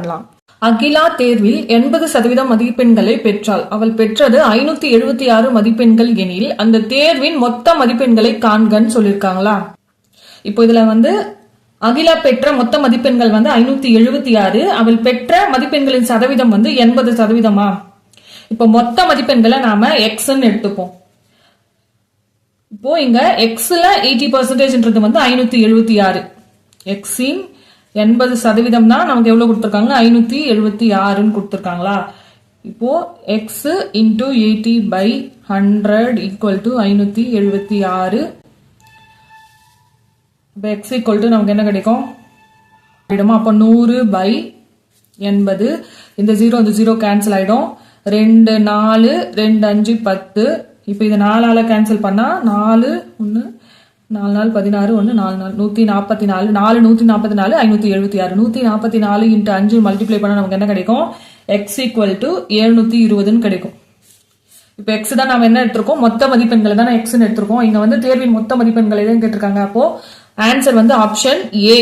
பண்ணலாம். அகிலா தேர்வில் 80% மதிப்பெண்களை பெற்றாள். அவள் பெற்றது 576 மதிப்பெண்கள் எனில் அந்த தேர்வின் மொத்த மதிப்பெண்களை காண்கன்னு சொல்லியிருக்காங்களா. இப்போ இதுல அகிலா பெற்ற மொத்த மதிப்பெண்கள் 576, அவள் பெற்ற மதிப்பெண்களின் சதவீதம் 80%. இப்போ மொத்த மதிப்பெண்களை நாம எக்ஸ்ன்னு எடுத்துப்போம். இப்போ இங்க எக்ஸ்ல 80%ன்றது 576, எக்ஸின் 80% தான் நமக்கு எவ்வளவு கொடுத்திருக்காங்க, 576 கொடுத்திருக்காங்களா. இப்போ x into 80/100 equal to 576. இப்போ x equal to நமக்கு என்ன கிடைக்கும், அப்போ 100/80. இந்த 0 கேன்சல் ஆயிடும். 2 4 2 5 10. இப்போ இது 4ஆல கேன்சல் பண்ணா 4 1 4 4 16 1 4 4 144 4 144 576 144 into 5 மல்டிப்ளை பண்ணா நமக்கு என்ன கிடைக்கும், x equal to 720 கிடைக்கும். இப்போ x தான் நாம என்ன எடுத்திருக்கோம், மொத்த மதிப்பெண்களை தான் x எடுத்திருக்கோம். இங்க தேர்வின் மொத்த மதிப்பெண்களை தான் கேட்டிருக்காங்க. அப்போ ஆன்சர் ஆப்ஷன் A.